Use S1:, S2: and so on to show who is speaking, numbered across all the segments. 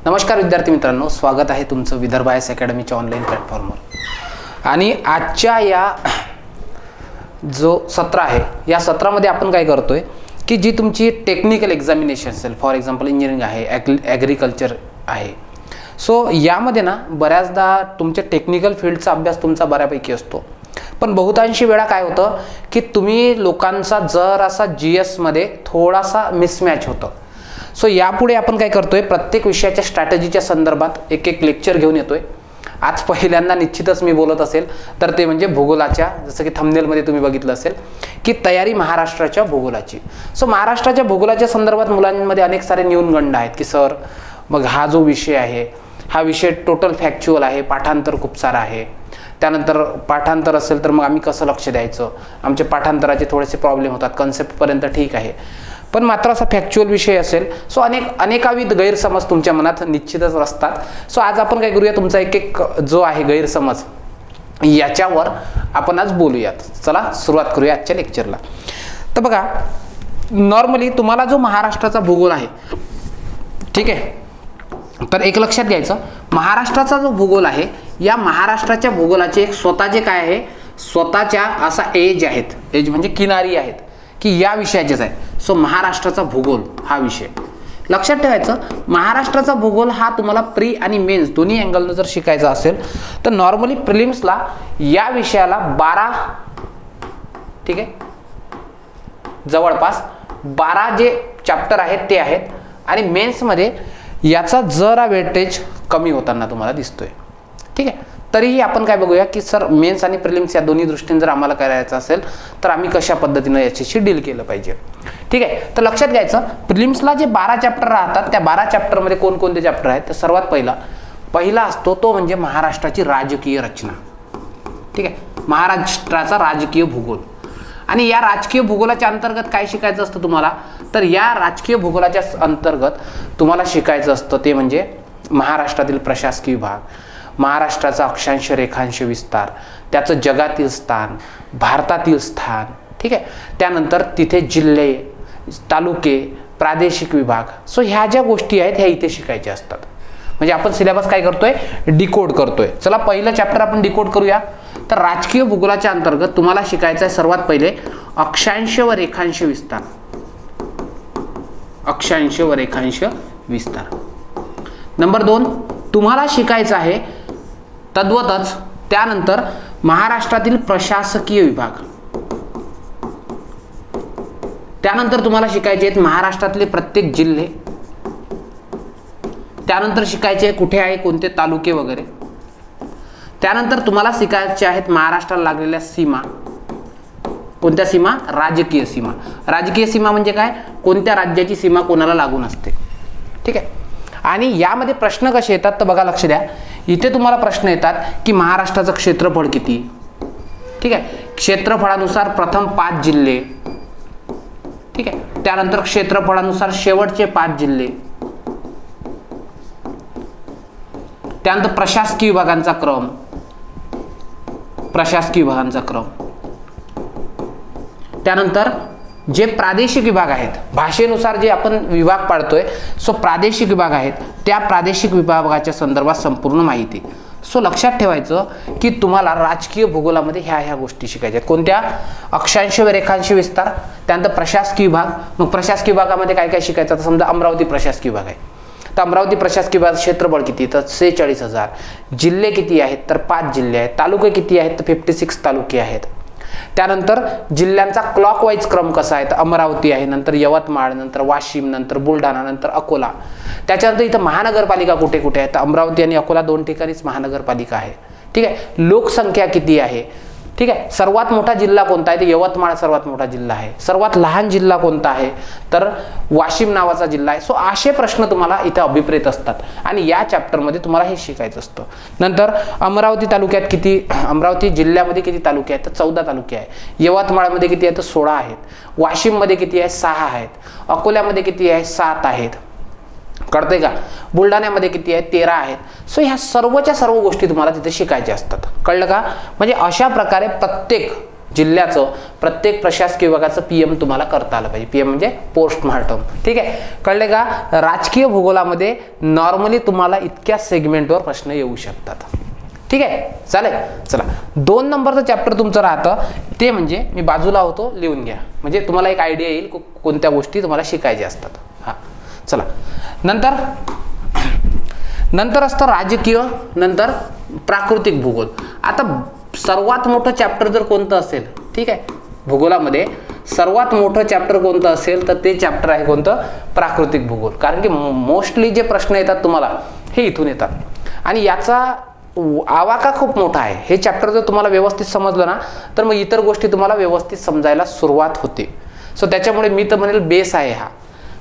S1: नमस्कार विद्यार्थी मित्रांनो, स्वागत आहे तुमचं विदर्भ आयएस अकॅडमीच्या ऑनलाईन प्लॅटफॉर्मवर। आणि आजच्या या जो सत्र आहे या सत्रामध्ये आपण काय करतोय की जी तुमची टेक्निकल एक्झामिनेशन असेल, फॉर एक्झाम्पल इंजिनिअरिंग आहे, ॲग्रिकल्चर आहे, सो यामध्ये ना बऱ्याचदा तुमच्या टेक्निकल फील्डचा अभ्यास तुमचा बऱ्यापैकी असतो, पण बहुतांशी वेळा काय होतं की तुम्ही लोकांचा जरासा GS मध्ये थोडासा मिसमॅच होतं। सो यापुढे आपण काय करतोय, प्रत्येक विषयाच्या स्ट्रॅटेजीच्या संदर्भात एक एक लेक्चर घेऊन येतोय। आज पहिल्यांदा निश्चितच मी बोलत असेल तर ते म्हणजे भूगोलाच्या, जसं की थंबनेलमध्ये तुम्ही बघितलं असेल की तयारी महाराष्ट्राच्या भूगोलाची। सो महाराष्ट्राच्या भूगोलाच्या संदर्भात मुलांमध्ये अनेक सारे न्यूनगंड आहेत की सर मग हा जो विषय आहे हा विषय टोटल फॅक्च्युअल आहे, पाठांतर खूप सारं आहे, त्यानंतर पाठांतर असेल तर मग आम्ही कसं लक्ष द्यायचं, आमचे पाठांतराचे थोडेसे प्रॉब्लेम होतात, कन्सेप्टपर्यंत ठीक आहे पण मात्र असा फॅक्च्युअल विषय असेल। सो अनेकाविध गैरसमज तुमच्या मनात निश्चितच असतात। सो आज आपण काय करूया, तुमचा एक एक जो आहे गैरसमज याच्यावर आपण आज बोलूयात। चला सुरुवात करूया आजच्या लेक्चरला। तर बघा, नॉर्मली तुम्हाला जो महाराष्ट्राचा भूगोल आहे, ठीक आहे, तर एक लक्षात घ्यायचं, महाराष्ट्राचा जो भूगोल आहे या महाराष्ट्राच्या भूगोलाचे एक स्वतःचे काय आहे, स्वतःच्या असा एज आहेत, एज म्हणजे किनारी आहेत की या विषयाचेच आहे। सो महाराष्ट्राचा भूगोल हा विषय लक्षात ठेवायचं। महाराष्ट्राचा भूगोल हा तुम्हाला प्री आणि मेन्स दोन्ही अँगलनं जर शिकायचा असेल तर नॉर्मली प्रिलिम्सला या विषयाला 12, ठीक आहे, जवळपास 12 जे चॅप्टर आहेत ते आहेत, आणि मेन्समध्ये याचा जरा वेटेज कमी होताना तुम्हाला दिसतोय, ठीक आहे। तरीही आपण काय बघूया की सर मेन्स आणि प्रिलिम्स या दोन्ही दृष्टीने जर आम्हाला करायचं असेल तर आम्ही कशा पद्धतीने याच्याशी डील केलं पाहिजे, ठीक आहे। तर लक्षात घ्यायचं, प्रिलिम्सला जे 12 चॅप्टर राहतात त्या 12 चॅप्टरमध्ये कोणकोणते चॅप्टर आहेत, तर सर्वात पहिला असतो तो म्हणजे महाराष्ट्राची राजकीय रचना, ठीक आहे, महाराष्ट्राचा राजकीय भूगोल। आणि या राजकीय भूगोलाच्या अंतर्गत काय शिकायचं असतं तुम्हाला, तर या राजकीय भूगोलाच्या अंतर्गत तुम्हाला शिकायचं असतं ते म्हणजे महाराष्ट्रातील प्रशासकीय विभाग, महाराष्ट्राचा अक्षांश रेखांश विस्तार, त्याचं जगातील स्थान, भारतातील स्थान, ठीक आहे, त्यानंतर तिथे जिल्हे, तालुके, प्रादेशिक विभाग। सो ह्या ज्या गोष्टी आहेत ह्या इथे शिकायच्या असतात। म्हणजे आपण सिलेबस काय करतोय, डिकोड करतोय। चला पहिलं चॅप्टर आपण डिकोड करूया। तर राजकीय भूगोलाच्या अंतर्गत तुम्हाला शिकायचं आहे सर्वात पहिले अक्षांश व रेखांश विस्तार, अक्षांश व रेखांश विस्तार। नंबर 2 तुम्हाला शिकायचं आहे तद्वतच त्यानंतर महाराष्ट्रातील प्रशासकीय विभाग, त्यानंतर तुम्हाला शिकायचे आहेत महाराष्ट्रातले प्रत्येक जिल्हे, त्यानंतर शिकायचे कुठे आहे कोणते तालुके वगैरे, त्यानंतर तुम्हाला शिकायचे आहेत महाराष्ट्राला लागलेल्या सीमा, कोणत्या सीमा, राजकीय सीमा। राजकीय सीमा म्हणजे काय, कोणत्या राज्याची सीमा कोणाला लागून असते, ठीक आहे। आणि यामध्ये प्रश्न कसे येतात तर बघा, लक्ष द्या, इथे तुम्हाला प्रश्न येतात की महाराष्ट्राचं क्षेत्रफळ किती, ठीक आहे, क्षेत्रफळानुसार प्रथम 5 जिल्हे, ठीक आहे, त्यानंतर क्षेत्रफळानुसार शेवटचे 5 जिल्हे, त्यानंतर प्रशासकीय विभागांचा क्रम, प्रशासकीय विभागांचा क्रम, त्यानंतर जे प्रादेशिक विभाग आहेत, भाषेनुसार जे आपण विभाग पाडतोय, सो प्रादेशिक विभाग आहेत त्या प्रादेशिक विभागाच्या संदर्भात संपूर्ण माहिती। सो लक्षात ठेवायचं की तुम्हाला राजकीय भूगोलामध्ये ह्या गोष्टी शिकायच्या आहेत, कोणत्या, अक्षांश व रेखांश विस्तार, त्यानंतर प्रशासकीय विभाग। मग प्रशासकीय विभागामध्ये काय काय शिकायचं, तर समजा अमरावती प्रशासकीय विभाग आहे, तर अमरावती प्रशासकीय विभाग क्षेत्रफळ किती, तर 46,000, जिल्हे किती आहेत, तर 5 जिल्हे आहेत, तालुके किती आहेत, तर 56 तालुके आहेत, त्यानंतर जिल्ह्यांचा क्लॉकवाईज क्रम कसा आहे, तर अमरावती आहे, नंतर यवतमाळ, नंतर वाशिम, नंतर बुलढाणा, नंतर अकोला, त्याच्यानंतर इथं महानगरपालिका कुठे कुठे आहे, तर अमरावती आणि अकोला 2 ठिकाणीच महानगरपालिका आहे, ठीक आहे। लोकसंख्या किती आहे, ठीक आहे, सर्वात मोठा जिल्हा कोणता आहे, तर यवतमाळ सर्वात मोठा जिल्हा आहे, सर्वात लहान जिल्हा कोणता आहे, तर वाशिम नावाचा जिल्हा आहे। सो असे प्रश्न तुम्हाला इथे अभिप्रेत असतात आणि या चॅप्टरमध्ये तुम्हाला हे शिकायचं असतं। नंतर अमरावती तालुक्यात किती, अमरावती जिल्ह्यामध्ये किती तालुके आहेत, तर 14 तालुके आहे, यवतमाळमध्ये किती आहे, तर 16 आहेत, वाशिममध्ये किती आहे, 6 आहेत, अकोल्यामध्ये किती आहे, 7 आहेत, कळतंय का, बुलढाण्यामध्ये किती आहे, 13 आहेत। सो ह्या सर्वच्या सर्व गोष्टी तुम्हाला तिथे शिकायच्या असतात, कळलं का। म्हणजे अशा प्रकारे प्रत्येक जिल्ह्याचं प्रत्येक प्रशासकीय विभागाचं PM तुम्हाला करता आलं पाहिजे. PM म्हणजे पोस्टमार्टम. ठीक आहे, कळले का? राजकीय भूगोलामध्ये नॉर्मली तुम्हाला इतक्या सेगमेंटवर प्रश्न येऊ शकतात. ठीक आहे, चालेल. चला, 2 नंबरचं चॅप्टर तुमचं राहतं ते म्हणजे मी बाजूला होतो, लिहून घ्या, म्हणजे तुम्हाला एक आयडिया येईल कोणत्या गोष्टी तुम्हाला शिकायच्या असतात. हां, चला. नंतर असतं राजकीय, नंतर प्राकृतिक भूगोल. आता सर्वात मोठं चॅप्टर जर कोणतं असेल, ठीक आहे, भूगोलामध्ये सर्वात मोठं चॅप्टर कोणतं असेल तर ते चॅप्टर आहे कोणतं? प्राकृतिक भूगोल. कारण की मोस्टली जे प्रश्न येतात तुम्हाला हे इथून येतात आणि याचा आवाका खूप मोठा आहे. हे चॅप्टर जर तुम्हाला व्यवस्थित समजलं ना तर मग इतर गोष्टी तुम्हाला व्यवस्थित समजायला सुरुवात होते. सो त्याच्यामुळे मी तर म्हणेल बेस आहे हा.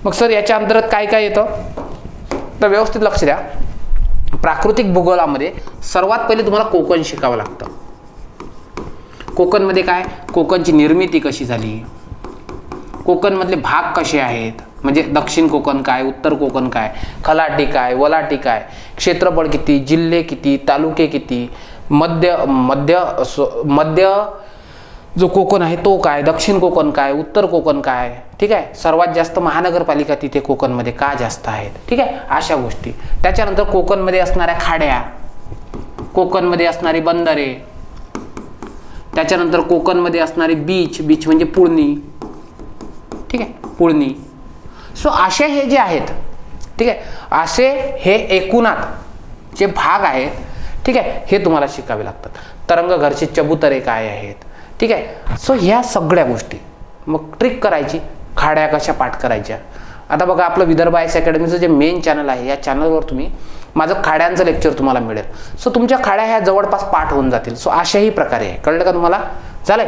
S1: मग सर याच्या अंतर्गत काय काय येतं तर व्यवस्थित लक्ष द्या. प्राकृतिक भूगोलामध्ये सर्वात पहिले तुम्हाला कोकण शिकावं लागतं. कोकणमध्ये काय? कोकणची निर्मिती कशी झाली, कोकणमधले भाग कसे आहेत, म्हणजे दक्षिण कोकण काय, उत्तर कोकण काय, खलाटी काय, वलाटी काय, क्षेत्रफळ किती, जिल्हे किती, तालुके किती, मध्य जो कोकण आहे तो काय, दक्षिण कोकण काय, उत्तर कोकण काय. ठीक आहे, सर्वात जास्त महानगरपालिका तिथे कोकणमध्ये का जास्त आहेत. ठीक आहे, अशा गोष्टी. त्याच्यानंतर कोकणमध्ये असणाऱ्या खाड्या, कोकणमध्ये असणारी बंदरे, त्याच्यानंतर कोकणमध्ये असणारी बीच म्हणजे पुळणी. ठीक आहे, पुळणी. सो असे हे जे आहेत, ठीक आहे, असे हे एकूणात जे भाग आहेत, ठीक आहे, हे तुम्हाला शिकावे लागतात. तरंग घरचे चबुतरे काय आहेत. ठीक आहे, सो ह्या सगळ्या गोष्टी मग ट्रिक करायची, खाड्या कशा पाठ करायच्या. आता बघा, आपलं विदर्भ आयस अकॅडमीचं जे मेन चॅनल आहे, या चॅनलवर तुम्ही माझं खाड्यांचं लेक्चर तुम्हाला मिळेल. सो तुमच्या खाड्या ह्या जवळपास पाठ होऊन जातील. सो अशाही प्रकारे आहे, कळलं का तुम्हाला? चालेल.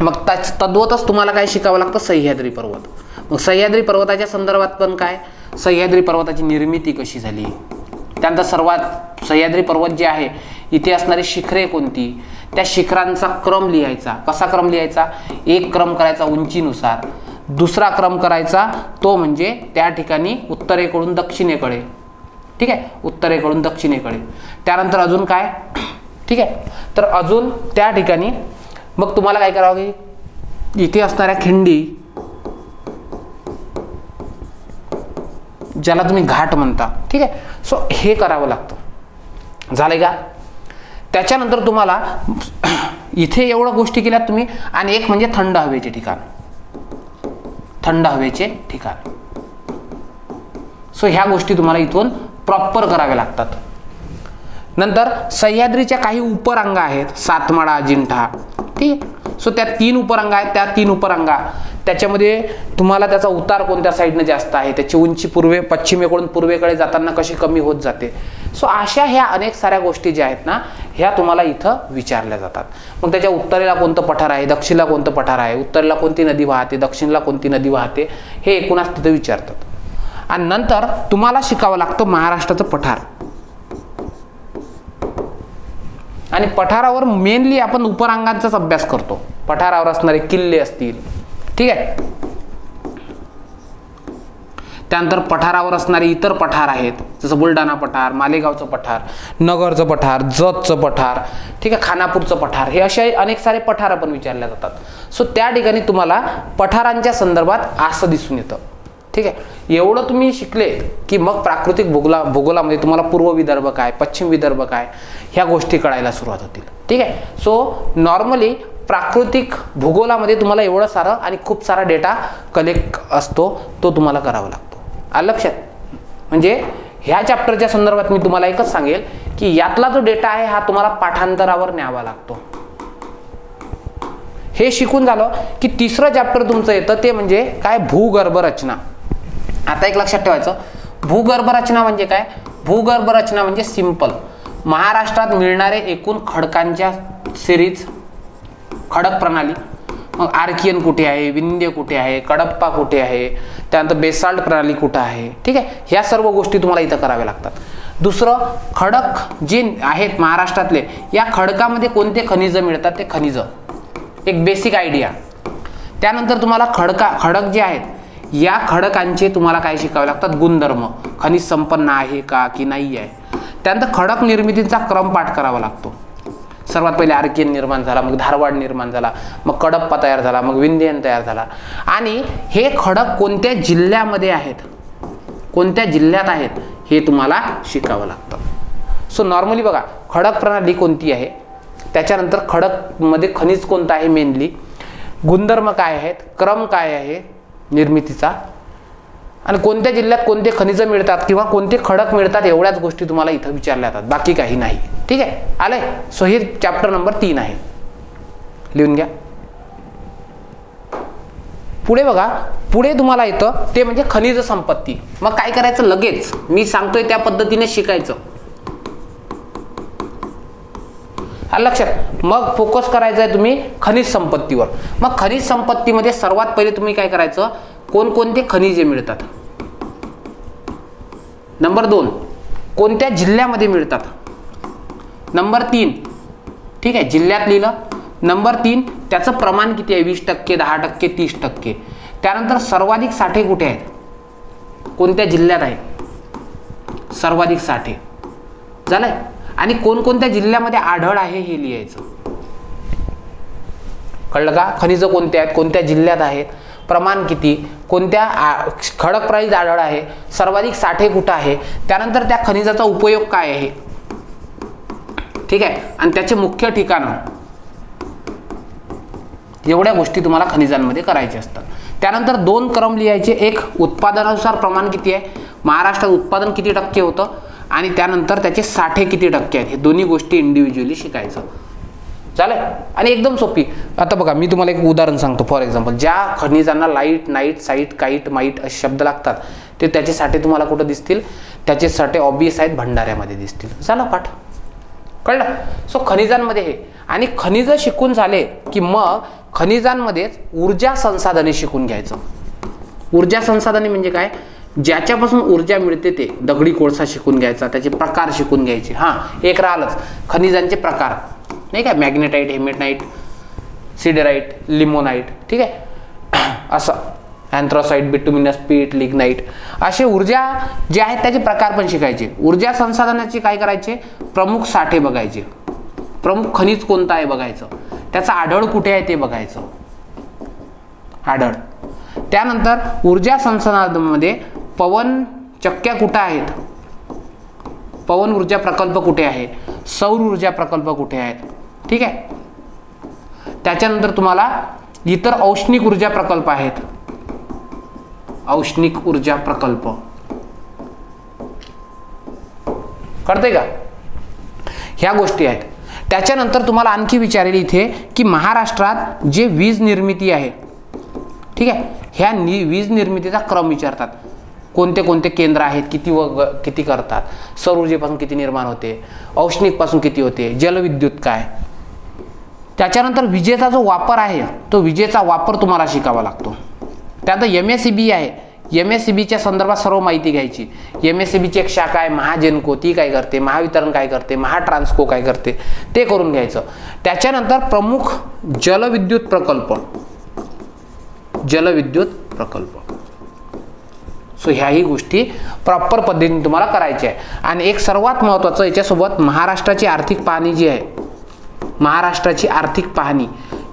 S1: मग तद्वतच तुम्हाला काय शिकावं लागतं? सह्याद्री पर्वत. मग सह्याद्री पर्वताच्या संदर्भात पण काय, सह्याद्री पर्वताची निर्मिती कशी झाली, त्यानंतर सर्वात सह्याद्री पर्वत जे आहे इथे असणारी शिखरे कोणती, त्या शिखरांचा क्रम लिहायचा. कसा क्रम लिहायचा? एक क्रम करायचा उंचीनुसार, दुसरा क्रम करायचा तो म्हणजे त्या ठिकाणी उत्तरेकडून दक्षिणेकडे. ठीक आहे, उत्तरेकडून दक्षिणेकडे. त्यानंतर अजून काय? ठीक आहे, तर अजून त्या ठिकाणी मग तुम्हाला काय करावं की इथे असणाऱ्या खिंडी, ज्याला तुम्ही घाट म्हणता. ठीक आहे, सो हे करावं लागतं. झालंय का? त्याच्यानंतर तुम्हाला इथे एवढ्या गोष्टी केल्यात तुम्ही. आणि एक म्हणजे थंड हवेचे ठिकाण, थंड हवेचे ठिकाण. सो ह्या गोष्टी तुम्हाला इथून प्रॉपर कराव्या लागतात. नंतर सह्याद्रीच्या काही उपरांगा आहेत, सातमाळा, अजिंठा. ठीक आहे, सो त्या 3 उपरांगा आहेत. त्या 3 उपरांगा त्याच्यामध्ये तुम्हाला त्याचा उतार कोणत्या साईडने जास्त आहे, त्याची उंची पश्चिमेकडून पूर्वेकडे जाताना कशी कमी होत जाते. सो अशा ह्या अनेक साऱ्या गोष्टी ज्या आहेत ना, ह्या तुम्हाला इथं विचारल्या जातात. मग त्याच्या उत्तरेला कोणतं पठार आहे, दक्षिणेला कोणतं पठार आहे, उत्तरेला कोणती नदी वाहते, दक्षिणेला कोणती नदी वाहते, हे एकूणच तिथं विचारतात. आणि नंतर तुम्हाला शिकावं लागतं महाराष्ट्राचं पठार. आणि पठारावर मेनली आपण उपरांगांचाच अभ्यास करतो. पठारावर असणारे किल्ले असतील. ठीक आहे, त्यानंतर पठारावर असणारे इतर पठार आहेत, जसं बुलढाणा पठार, मालेगावचं पठार, नगरचं पठार, जतचं पठार. ठीक आहे, खानापूरचं पठार. हे असे अनेक सारे पठार पण विचारल्या जातात. सो त्या ठिकाणी तुम्हाला पठारांच्या संदर्भात असं दिसून येतं. ठीक आहे, एवढं तुम्ही शिकले की मग प्राकृतिक भूगोलामध्ये तुम्हाला पूर्व विदर्भ काय, पश्चिम विदर्भ काय, ह्या गोष्टी कळायला सुरुवात होतील. ठीक आहे, सो नॉर्मली प्राकृतिक भूगोलामध्ये तुम्हाला एवढं सारं आणि खूप सारा डेटा कलेक्ट असतो, तो तुम्हाला करावा लागतो. आलं लक्षात? म्हणजे ह्या चॅप्टरच्या संदर्भात मी तुम्हाला एकच सांगेल की यातला जो डेटा आहे हा तुम्हाला पाठांतरावर न्यावा लागतो. हे शिकून झालं की तिसरं चॅप्टर तुमचं येतं ते म्हणजे काय? भूगर्भ रचना. आता एक लक्षात ठेवायचं, भूगर्भ रचना म्हणजे काय? भूगर्भ रचना म्हणजे सिंपल महाराष्ट्रात मिळणारे एकूण खडकांच्या सिरीज, खडक प्रणाली. मग आर्कियन कुठे आहे, विंध्य कुठे आहे, कडप्पा कुठे आहे, त्यानंतर बेसाल्ट प्रणाली कुठे आहे. ठीक आहे, ह्या सर्व गोष्टी तुम्हाला इथं कराव्या लागतात. दुसरं, खडक जे आहेत महाराष्ट्रातले, या खडकामध्ये कोणते खनिज मिळतात ते खनिज, एक बेसिक आयडिया. त्यानंतर तुम्हाला खडक जे आहेत या खडकांचे तुम्हाला काय शिकावे लागतात? गुणधर्म, खनिज संपन्न आहे का की नाही आहे. त्यानंतर खडक निर्मितीचा क्रम पाठ करावा लागतो. सर्वात पहिले आर्कियन निर्माण झाला, मग धारवाड निर्माण झाला, मग कडप्पा तयार झाला, मग विंध्ययन तयार झाला. आणि हे खडक कोणत्या जिल्ह्यामध्ये आहेत, कोणत्या जिल्ह्यात आहेत हे तुम्हाला शिकावं लागतं. सो नॉर्मली बघा, खडक प्रणाली कोणती आहे, त्याच्यानंतर खडकमध्ये खनिज कोणतं आहे मेनली, गुणधर्म काय आहेत, क्रम काय आहे निर्मितीचा, आणि कोणत्या जिल्ह्यात कोणते खनिज मिळतात किंवा कोणते खडक मिळतात, एवढ्याच गोष्टी तुम्हाला इथं विचारल्या जातात, बाकी काही नाही. ठीक आहे, आलंय. सो हे चॅप्टर नंबर 3 आहे, लिहून घ्या. पुढे बघा, पुढे तुम्हाला येतं ते म्हणजे खनिज संपत्ती. मग काय करायचं, लगेच मी सांगतोय त्या पद्धतीने शिकायचं, लक्षात. मग फोकस करायचा आहे तुम्ही खनिज संपत्तीवर. मग खनिज संपत्तीमध्ये सर्वात पहिले तुम्ही काय करायचं, कोणकोणते खनिजे मिळतात, नंबर 2 कोणत्या जिल्ह्यामध्ये मिळतात, नंबर 3 ठीक आहे जिल्ह्यात लिहिलं, नंबर 3 त्याचं प्रमाण किती आहे, 20%, 10%, 30%. त्यानंतर सर्वाधिक साठे कुठे आहेत, कोणत्या जिल्ह्यात आहे सर्वाधिक साठे, झालंय. आणि कोणकोणत्या जिल्ह्यामध्ये आढळ आहे हे लिहायचं, कळलं का. खनिज कोणते आहेत, कोणत्या जिल्ह्यात आहेत, प्रमाण किती, कोणत्या खडक प्रणालीत आढळ आहे, सर्वाधिक साठे कुठं आहे, त्यानंतर त्या खनिजाचा उपयोग काय आहे, ठीक आहे, आणि त्याचे मुख्य ठिकाणं. एवढ्या गोष्टी तुम्हाला खनिजांमध्ये करायच्या असतात. त्यानंतर 2 क्रम लिहायचे, एक उत्पादनानुसार प्रमाण किती आहे, महाराष्ट्रात उत्पादन किती टक्के होतं, आणि त्यानंतर त्याचे साठे किती टक्के आहेत, हे दोन्ही गोष्टी इंडिव्हिज्युअली शिकायचं, चालेल. आणि एकदम सोपी. आता बघा, मी तुम्हाला एक उदाहरण सांगतो. फॉर एक्झाम्पल, ज्या खनिजांना light, night, sight, kite, might असे शब्द लागतात, ते त्याचे साठे तुम्हाला कुठं दिसतील, त्याचे साठे ऑब्वियस आहेत, भंडाऱ्यामध्ये दिसतील. झालं पाठ, कळलं. सो खनिजांमध्ये हे. आणि खनिज शिकून झाले की मग खनिजांमध्येच ऊर्जा संसाधने शिकून घ्यायचं. ऊर्जा संसाधने म्हणजे काय, ज्याच्यापासून ऊर्जा मिळते ते. दगडी कोळसा शिकून घ्यायचा, त्याचे प्रकार शिकून घ्यायचे. हां, एक राहिलंच, खनिजांचे प्रकार नाही काय, मॅग्नेटाईट, हेमेटाईट, सिडेराईट, लिमोनाईट, ठीक आहे, असं अँथ्रासाईट, बिटुमिनस पीट, लिग्नाईट, असे ऊर्जा जे आहेत त्याचे प्रकार पण शिकायचे. ऊर्जा संसाधनाचे काय करायचे, प्रमुख साठे बघायचे, प्रमुख खनिज कोणतं आहे बघायचं, त्याचा आढळ कुठे आहे ते बघायचं, आढळ. त्यानंतर ऊर्जा संसाधनामध्ये पवन चक्क्या कुठे आहेत, पवन ऊर्जा प्रकल्प कुठे आहे, सौर ऊर्जा प्रकल्प कुठे आहेत, ठीक आहे. त्याच्यानंतर तुम्हाला इतर औष्णिक ऊर्जा प्रकल्प आहेत, औष्णिक ऊर्जा प्रकल्प, कळतंय का, ह्या गोष्टी आहेत. त्याच्यानंतर तुम्हाला आणखी विचारेल इथे की महाराष्ट्रात जे वीज निर्मिती आहे, ठीक आहे, ह्या वीज निर्मितीचा क्रम विचारतात. कोणते कोणते केंद्र आहेत, किती किती करतात, सौर ऊर्जेपासून किती निर्माण होते, औष्णिक पासून किती होते, जलविद्युत काय. त्याच्यानंतर विजेचा जो वापर आहे, तो विजेचा वापर तुम्हाला शिकावा लागतो. त्यानंतर MSEB आहे, MSEBच्या संदर्भात सर्व माहिती घ्यायची. MSEBची एक शाखा आहे महाजेनको, ती काय करते, महावितरण काय करते, महाट्रान्सको काय करते, ते करून घ्यायचं. त्याच्यानंतर प्रमुख जलविद्युत प्रकल्प, जलविद्युत प्रकल्प. सो ह्याही गोष्टी प्रॉपर पद्धतीने तुम्हाला करायच्या आहे. आणि एक सर्वात महत्त्वाचं याच्यासोबत महाराष्ट्राची आर्थिक पाहणी जी आहे, महाराष्ट्राची आर्थिक पाहणी,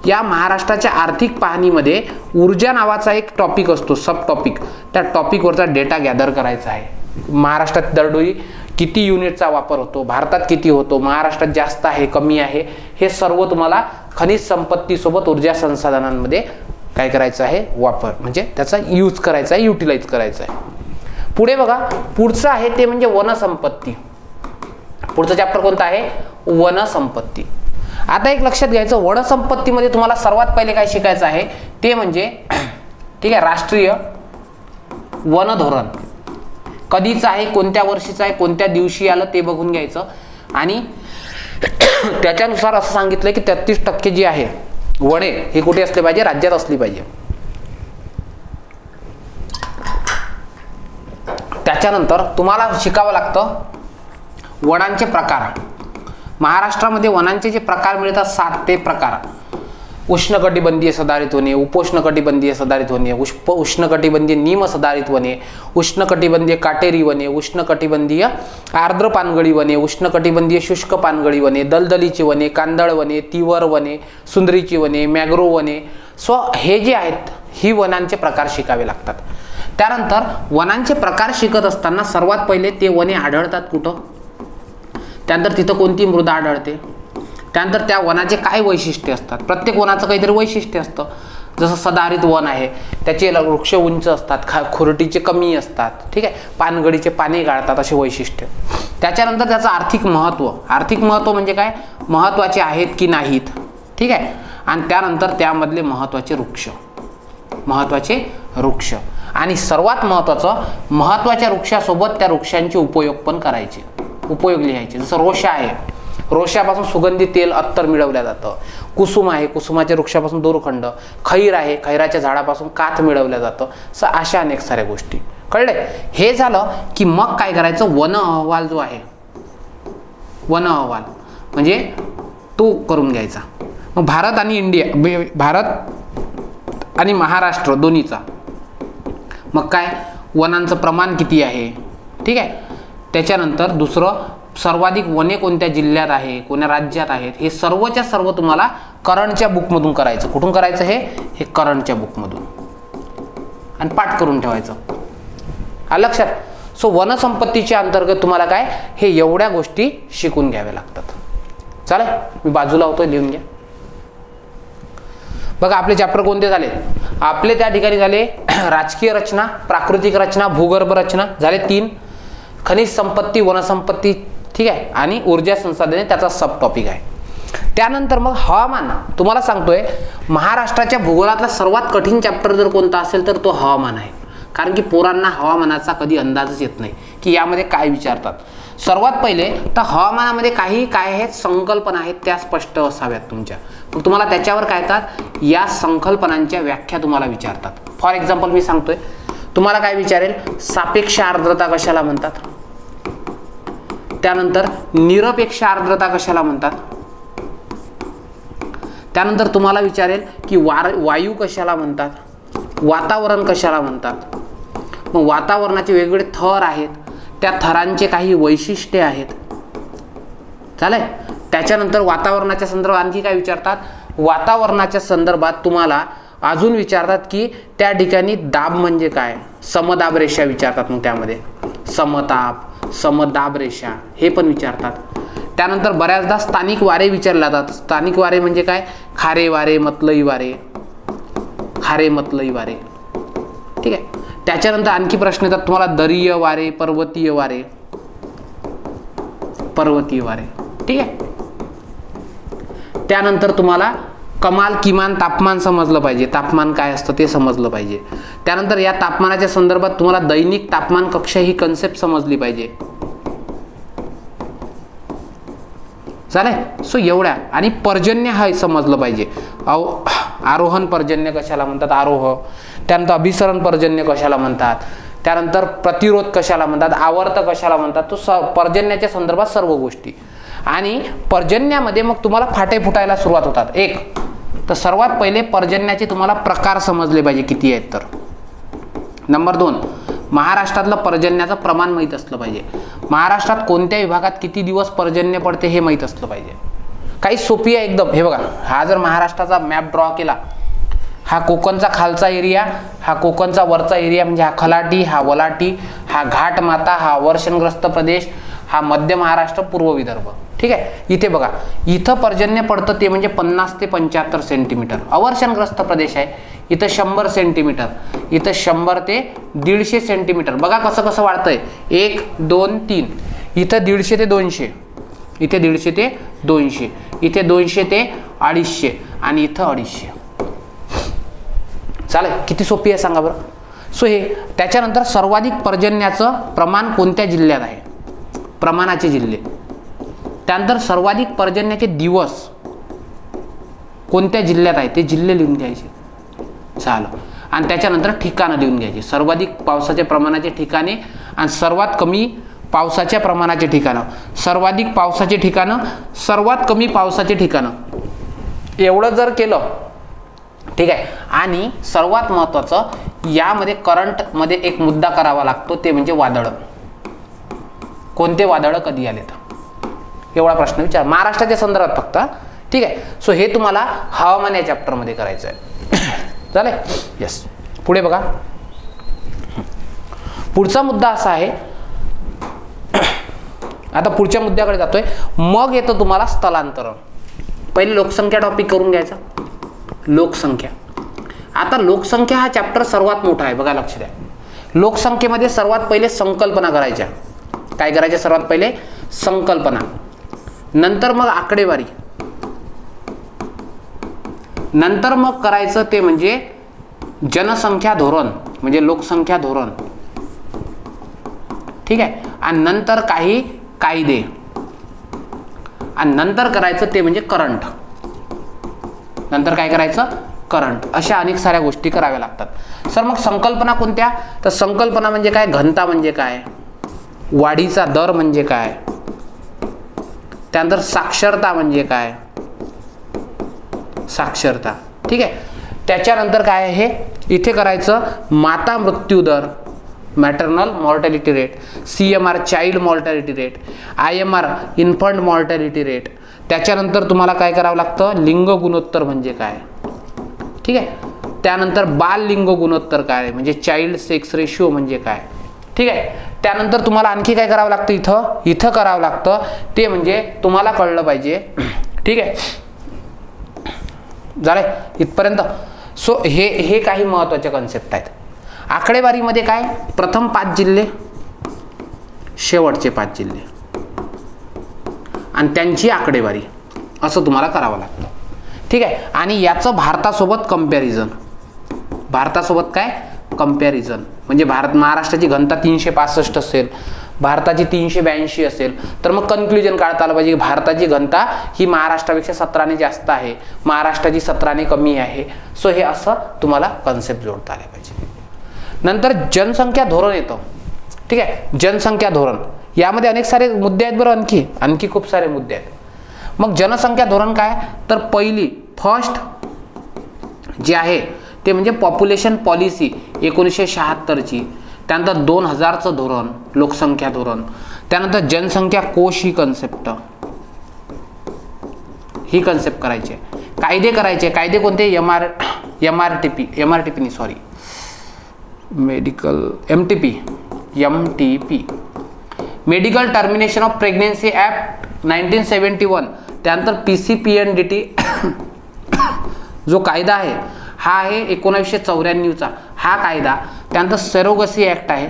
S1: या महाराष्ट्राच्या आर्थिक पाहणीमध्ये ऊर्जा नावाचा एक टॉपिक असतो, सब टॉपिक. त्या टॉपिकवरचा डेटा गॅदर करायचा आहे. महाराष्ट्रात दरडोई किती युनिटचा वापर होतो, भारतात किती होतो, महाराष्ट्रात जास्त आहे कमी आहे, हे सर्व तुम्हाला खनिज संपत्तीसोबत ऊर्जा संसाधनांमध्ये काय करायचं आहे, वापर म्हणजे त्याचा यूज करायचा आहे, युटिलाइज करायचा आहे. पुढे बघा, पुढचं आहे ते म्हणजे वनसंपत्ती. पुढचं चॅप्टर कोणतं आहे, वनसंपत्ती. आता एक लक्षात घ्यायचं, वनसंपत्तीमध्ये तुम्हाला सर्वात पहिले काय शिकायचं आहे ते म्हणजे, ठीक आहे, राष्ट्रीय वन धोरण कधीचं आहे, कोणत्या वर्षीचं आहे, कोणत्या दिवशी आलं ते बघून घ्यायचं. आणि त्याच्यानुसार असं सांगितलं की 33% जी आहे वने हे कुठे असले पाहिजे, राज्यात असली पाहिजे. त्याच्यानंतर तुम्हाला शिकावं लागतं वनांचे प्रकार. महाराष्ट्रामध्ये वनांचे जे प्रकार मिळतात 7 ते प्रकार. उष्णकटिबंधीय सदाहरित वने, उपोष्णकटिबंधीय सदाहरित वने, उष्णकटिबंधीय निम सदाहरित वने, उष्णकटिबंधीय काटेरी वने, उष्णकटिबंधीय आर्द्र पानगळी वने, उष्णकटिबंधीय शुष्क पानगळी वने, दलदलीची वने, कांदळ वने, तिवर वने, सुंदरीची वने, मॅग्रो वने. सो हे जे आहेत ही वनांचे प्रकार शिकावे लागतात. त्यानंतर वनांचे प्रकार शिकत असताना सर्वात पहिले ते वने आढळतात कुठं, त्यानंतर तिथं कोणती मृदा आढळते, त्यानंतर त्या वनाचे काय वैशिष्ट्य असतात. प्रत्येक वनाचं काहीतरी वैशिष्ट्य असतं. जसं सदाहरित वन आहे त्याचे वृक्ष उंच असतात, खुरटीचे कमी असतात, ठीक आहे, पानगळीचे पाने गाळतात, असे वैशिष्ट्य. त्याच्यानंतर त्याचं आर्थिक महत्त्व, आर्थिक महत्त्व म्हणजे काय, महत्त्वाचे आहेत की नाहीत, ठीक आहे. आणि त्यानंतर त्यामधले महत्त्वाचे वृक्ष आणि सर्वात महत्त्वाचं, महत्त्वाच्या वृक्षासोबत त्या वृक्षांचे उपयोग पण करायचे, उपयोग लिहायचे. जसं रोषा आहे, रोषापासून सुगंधी तेल अत्तर मिळवलं जातं. कुसुम आहे, कुसुमाच्या वृक्षापासून दोरखंड. खैर आहे, खैराच्या झाडापासून काथ मिळवलं जातं. अशा अनेक साऱ्या गोष्टी कळले. हे झालं की मग काय करायचं, वन अहवाल जो आहे, वन अहवाल म्हणजे तो करून घ्यायचा. मग भारत आणि इंडिया, भारत आणि महाराष्ट्र दोन्हीचा मग काय, वनांचं प्रमाण किती आहे, ठीक आहे. त्याच्यानंतर दुसरं, सर्वाधिक वने कोणत्या जिल्ह्यात आहे, कोणत्या राज्यात आहेत, हे सर्वच्या सर्व तुम्हाला करंटच्या बुकमधून करायचं. कुठून करायचं हे करंटच्या बुकमधून, आणि पाठ करून ठेवायचं. लक्षात. सो वनसंपत्तीच्या अंतर्गत तुम्हाला काय, हे एवढ्या गोष्टी शिकून घ्याव्या लागतात. चालेल, मी बाजूला होतोय, लिहून घ्या. बघा आपले चॅप्टर कोणते झाले, आपले त्या ठिकाणी झाले राजकीय रचना, प्राकृतिक रचना, भूगर्भ रचना झाले 3, खनिज संपत्ती, वनसंपत्ती, ठीक आहे, आणि ऊर्जा संसाधने त्याचा सब टॉपिक आहे. त्यानंतर मग हवामान. तुम्हाला सांगतोय महाराष्ट्राच्या भूगोलातला सर्वात कठीण चॅप्टर जर कोणता असेल तर तो हवामान आहे. कारण की पोरांना हवामानाचा कधी अंदाजच येत नाही की यामध्ये काय विचारतात. सर्वात पहिले तर हवामानामध्ये काही काय आहेत संकल्पना आहेत त्या स्पष्ट असाव्यात तुमच्या. मग तुम्हाला त्याच्यावर काय येतात, या संकल्पनांच्या व्याख्या तुम्हाला विचारतात. फॉर एक्झाम्पल मी सांगतोय, तुम्हाला काय विचारेल, सापेक्ष आर्द्रता कशाला म्हणतात, त्यानंतर निरपेक्ष आर्द्रता कशाला म्हणतात, त्यानंतर तुम्हाला विचारेल की वायू कशाला म्हणतात, वातावरण कशाला म्हणतात. मग वातावरणाचे वेगवेगळे थर आहेत, त्या थरांचे काही वैशिष्ट्ये आहेत. चालेल. त्याच्यानंतर वातावरणाच्या संदर्भात आणखी काय विचारतात, वातावरणाच्या संदर्भात तुम्हाला अजून विचारतात की त्या ठिकाणी दाब म्हणजे काय, समदाब रेषा विचारतात. मग त्यामध्ये समताप, समदाब रेषा हे पण विचारतात. त्यानंतर बऱ्याचदा स्थानिक वारे विचारले जातात. स्थानिक वारे म्हणजे काय, खारे वारे, मतलई वारे, खारे मतलई वारे, ठीक आहे. त्याच्यानंतर आणखी प्रश्न येतात तुम्हाला, दरीय वारे, पर्वतीय वारे, पर्वतीय वारे, ठीक आहे. त्यानंतर तुम्हाला कमाल किमान तापमान समजलं पाहिजे, तापमान काय असतं ते समजलं पाहिजे. त्यानंतर या तापमानाच्या संदर्भात तुम्हाला दैनिक तापमान कक्ष ही कन्सेप्ट समजली पाहिजे. चालेल. सो एवढ्या. आणि पर्जन्य हा समजलं पाहिजे. आरोहण पर्जन्य कशाला म्हणतात, आरोह. त्यानंतर अभिसरण पर्जन्य कशाला म्हणतात, त्यानंतर प्रतिरोध कशाला म्हणतात, आवर्त कशाला म्हणतात. तो पर्जन्याच्या संदर्भात सर्व गोष्टी. आणि पर्जन्यामध्ये मग तुम्हाला फाटे फुटायला सुरुवात होतात. एक तर सर्वात पहिले पर्जन्याचे तुम्हाला प्रकार समजले पाहिजे किती आहेत. तर नंबर 2, महाराष्ट्रातलं पर्जन्याचं प्रमाण माहीत असलं पाहिजे. महाराष्ट्रात कोणत्या विभागात किती दिवस पर्जन्य पडते हे माहीत असलं पाहिजे. काही सोपी आहे एकदम. हे बघा, हा जर महाराष्ट्राचा मॅप ड्रॉ केला, हा कोकणचा खालचा एरिया, हा कोकणचा वरचा एरिया म्हणजे हा खलाटी, हा वलाटी, हा घाटमाता, हा अवर्षणग्रस्त प्रदेश, हा मध्य महाराष्ट्र, पूर्व विदर्भ, ठीक आहे. इथे बघा, इथं पर्जन्य पडतं ते म्हणजे 50 ते 75 सेंटीमीटर. अवर्षणग्रस्त प्रदेश आहे, इथं 100 सेंटीमीटर, इथं 100 ते 150 सेंटीमीटर. बघा कसं कसं वाढतंय, 1 2 3, इथं 150 ते 200, इथे 150 ते 200, इथे 200 ते 250 आणि इथं 250. चालेल. किती सोपी आहे सांगा बरं. सो हे. त्याच्यानंतर सर्वाधिक पर्जन्याचं प्रमाण कोणत्या जिल्ह्यात आहे, प्रमाणाचे जिल्हे. त्यानंतर सर्वाधिक पर्जन्याचे दिवस कोणत्या जिल्ह्यात आहे ते जिल्हे लिहून घ्यायचे. झालं. आणि त्याच्यानंतर ठिकाणं लिहून घ्यायची, सर्वाधिक पावसाच्या प्रमाणाचे ठिकाणे आणि सर्वात कमी पावसाच्या प्रमाणाचे ठिकाणं, सर्वाधिक पावसाचे ठिकाणं, सर्वात कमी पावसाचे ठिकाणं. एवढं जर केलं ठीक आहे. आणि सर्वात महत्त्वाचं यामध्ये करंटमध्ये एक मुद्दा करावा लागतो, ते म्हणजे वादळ. कोणते वादळ कधी आले तर, एवढा प्रश्न विचार महाराष्ट्राच्या संदर्भात फक्त. ठीक आहे. सो हे तुम्हाला हवामान या चॅप्टरमध्ये करायचं आहे. झालंय. येस. पुढे बघा. पुढचा मुद्दा असा आहे, आता पुढच्या मुद्द्याकडे जातोय. मग येतं तुम्हाला स्थलांतरण. पहिले लोकसंख्या टॉपिक करून घ्यायचा. लोकसंख्या. आता लोकसंख्या हा चॅप्टर सर्वात मोठा आहे बघा, लक्ष द्या. लोकसंख्येमध्ये सर्वात पहिले संकल्पना करायच्या. काय करायच्या? सर्वात पहिले संकल्पना, नंतर मग आकडेवारी, नंतर मग करायचं ते म्हणजे जनसंख्या धोरण, म्हणजे लोकसंख्या धोरण. ठीक आहे. आणि नंतर काही कायदे, आणि नंतर करायचं ते म्हणजे करंट. नंतर काय करायचं? करंट. अशा अनेक साऱ्या गोष्टी कराव्या लागतात. सर मग संकल्पना कोणत्या? तर संकल्पना म्हणजे काय? घनता म्हणजे काय? वाढीचा दर म्हणजे काय? त्यानंतर साक्षरता म्हणजे काय? साक्षरता. ठीक आहे. त्याच्यानंतर काय आहे इथे करायचं? माता मृत्यू दर, maternal mortality rate, CMR child mortality rate, IMR infant mortality rate. त्याच्यानंतर तुम्हाला काय करावं लागतं? लिंग गुणोत्तर म्हणजे काय. ठीक आहे. त्यानंतर बाल लिंग गुणोत्तर काय म्हणजे चाइल्ड सेक्स रेशिओ म्हणजे काय. ठीक आहे. त्यानंतर तुम्हाला आणखी काय करावं लागतं? इथं करावं लागतं ते म्हणजे तुम्हाला कळलं पाहिजे. ठीक आहे. झालंय इथपर्यंत. सो हे काही महत्त्वाचे कन्सेप्ट आहेत. आकडेवारीमध्ये काय? प्रथम 5 जिल्हे, शेवटचे 5 जिल्हे आणि त्यांची आकडेवारी, असं तुम्हाला करावं लागतं. ठीक आहे. आणि याचं भारतासोबत कंपॅरिझन. भारतासोबत काय? कंपॅरिझन म्हणजे महाराष्ट्राची घनता 365 असेल, भारताची 382 असेल, तर मग कन्क्लुजन काढता आलं पाहिजे की भारताची घनता ही महाराष्ट्रापेक्षा 17ने जास्त आहे, महाराष्ट्राची 17ने कमी आहे. सो हे असं तुम्हाला कन्सेप्ट जोडता आले पाहिजे. नंतर जनसंख्या धोरण येतं. ठीक आहे. जनसंख्या धोरण यामध्ये अनेक सारे मुद्दे आहेत बरं, आणखी खूप सारे मुद्दे आहेत. मग जनसंख्या धोरण काय? तर फर्स्ट जे आहे ते म्हणजे पॉप्युलेशन पॉलिसी 1976ची. त्यानंतर 2000चं धोरण, लोकसंख्या धोरण. त्यानंतर जनसंख्या कोश ही कन्सेप्ट करायची. कायदे करायचे. कायदे कोणते? MTP medical termination of pregnancy act 1971. त्यानंतर PCPNDT जो कायदा आहे हा आहे 1994चा हा कायदा. त्यानंतर सेरोगसी ऍक्ट आहे,